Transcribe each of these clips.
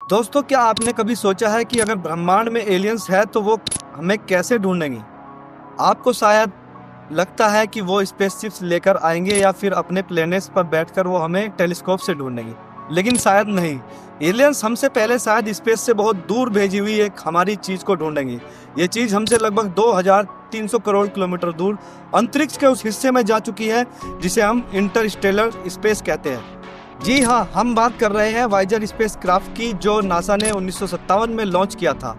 दोस्तों, क्या आपने कभी सोचा है कि अगर ब्रह्मांड में एलियंस है तो वो हमें कैसे ढूंढेंगे? आपको शायद लगता है कि वो स्पेसशिप्स लेकर आएंगे या फिर अपने प्लेनेट्स पर बैठकर वो हमें टेलीस्कोप से ढूंढेंगे, लेकिन शायद नहीं। एलियंस हमसे पहले शायद स्पेस से बहुत दूर भेजी हुई एक हमारी चीज को ढूंढेंगे। ये चीज हमसे लगभग 2300 करोड़ किलोमीटर दूर अंतरिक्ष के उस हिस्से में जा चुकी है जिसे हम इंटरस्टेलर स्पेस कहते हैं। जी हाँ, हम बात कर रहे हैं वाइजर स्पेसक्राफ्ट की, जो नासा ने 1957 में लॉन्च किया था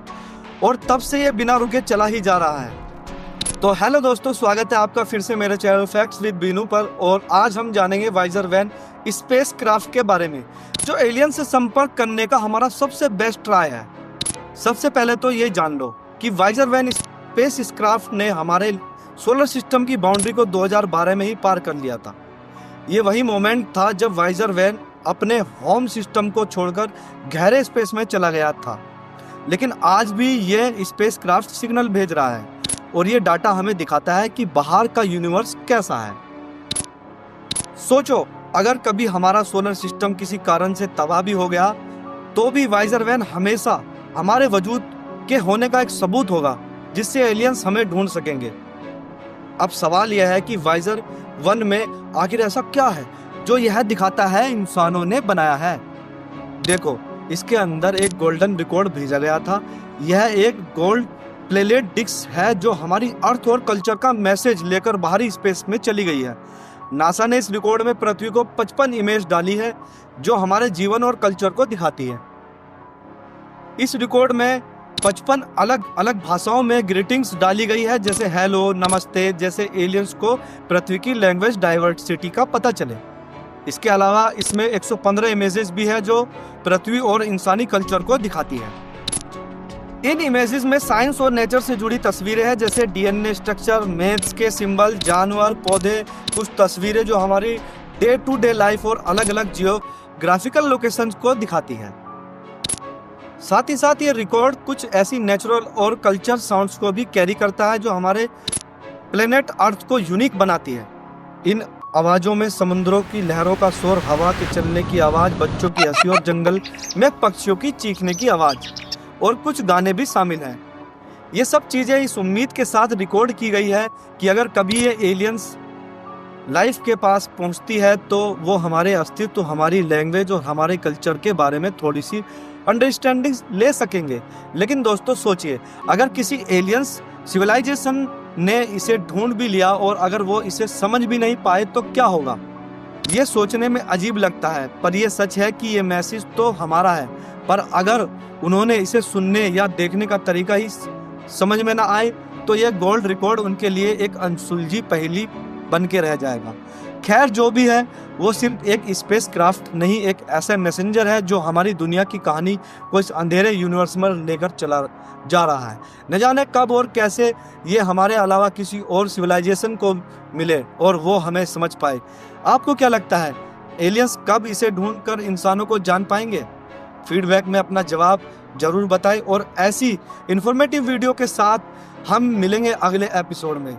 और तब से ये बिना रुके चला ही जा रहा है। तो हेलो दोस्तों, स्वागत है आपका फिर से मेरे चैनल फैक्ट्स विद बीनू पर। और आज हम जानेंगे वाइजर वैन स्पेसक्राफ्ट के बारे में, जो एलियन से संपर्क करने का हमारा सबसे बेस्ट ट्राई है। सबसे पहले तो ये जान लो कि वाइजर वैन स्पेसक्राफ्ट ने हमारे सोलर सिस्टम की बाउंड्री को 2012 में ही पार कर लिया था। ये वही मोमेंट था जब वाइजर वैन अपने होम सिस्टम को छोड़कर गहरे स्पेस में चला गया था, लेकिन आज भी ये स्पेसक्राफ्ट सिग्नल भेज रहा है और ये डाटा हमें दिखाता है कि बाहर का यूनिवर्स कैसा है। सोचो, अगर कभी हमारा सोलर सिस्टम किसी कारण से तबाह भी हो गया तो भी वाइजर वैन हमेशा हमारे वजूद के होने का एक सबूत होगा जिससे एलियंस हमें ढूंढ सकेंगे। अब सवाल यह है कि वाइजर वन में आखिर ऐसा क्या है जो यह दिखाता है इंसानों ने बनाया है। देखो, इसके अंदर एक गोल्डन रिकॉर्ड भेजा गया था। यह एक गोल्ड प्लेटेड डिस्क है जो हमारी अर्थ और कल्चर का मैसेज लेकर बाहरी स्पेस में चली गई है। नासा ने इस रिकॉर्ड में पृथ्वी को 55 इमेज डाली है जो हमारे जीवन और कल्चर को दिखाती है। इस रिकॉर्ड में 55 अलग अलग भाषाओं में ग्रीटिंग्स डाली गई है, जैसे हेलो, नमस्ते, जैसे एलियंस को पृथ्वी की लैंग्वेज डाइवर्सिटी का पता चले। इसके अलावा इसमें 115 इमेजेस भी है जो पृथ्वी और इंसानी कल्चर को दिखाती है। इन इमेजेस में साइंस और नेचर से जुड़ी तस्वीरें हैं, जैसे डीएनए स्ट्रक्चर, मैथ्स के सिंबल, जानवर, पौधे, कुछ तस्वीरें जो हमारी डे टू डे लाइफ और अलग अलग जियोग्राफिकल लोकेशंस को दिखाती है। साथ ही साथ ये रिकॉर्ड कुछ ऐसी नेचुरल और कल्चर साउंड्स को भी कैरी करता है जो हमारे प्लेनेट अर्थ को यूनिक बनाती है। इन आवाज़ों में समुद्रों की लहरों का शोर, हवा के चलने की आवाज़, बच्चों की हंसी और जंगल में पक्षियों की चीखने की आवाज़ और कुछ गाने भी शामिल हैं। ये सब चीज़ें इस उम्मीद के साथ रिकॉर्ड की गई है कि अगर कभी ये एलियंस लाइफ के पास पहुंचती है तो वो हमारे अस्तित्व, हमारी लैंग्वेज और हमारे कल्चर के बारे में थोड़ी सी अंडरस्टैंडिंग ले सकेंगे। लेकिन दोस्तों सोचिए, अगर किसी एलियंस सिविलाइजेशन ने इसे ढूंढ भी लिया और अगर वो इसे समझ भी नहीं पाए तो क्या होगा? ये सोचने में अजीब लगता है, पर यह सच है कि ये मैसेज तो हमारा है, पर अगर उन्होंने इसे सुनने या देखने का तरीका ही समझ में ना आए तो यह गोल्ड रिकॉर्ड उनके लिए एक अनसुलझी पहेली बन के रह जाएगा। खैर, जो भी है वो सिर्फ एक स्पेसक्राफ्ट नहीं, एक ऐसा मैसेंजर है जो हमारी दुनिया की कहानी को इस अंधेरे यूनिवर्स में लेकर चला जा रहा है। न जाने कब और कैसे ये हमारे अलावा किसी और सिविलाइजेशन को मिले और वो हमें समझ पाए। आपको क्या लगता है, एलियंस कब इसे ढूंढकर इंसानों को जान पाएंगे? फीडबैक में अपना जवाब जरूर बताएं और ऐसी इंफॉर्मेटिव वीडियो के साथ हम मिलेंगे अगले एपिसोड में।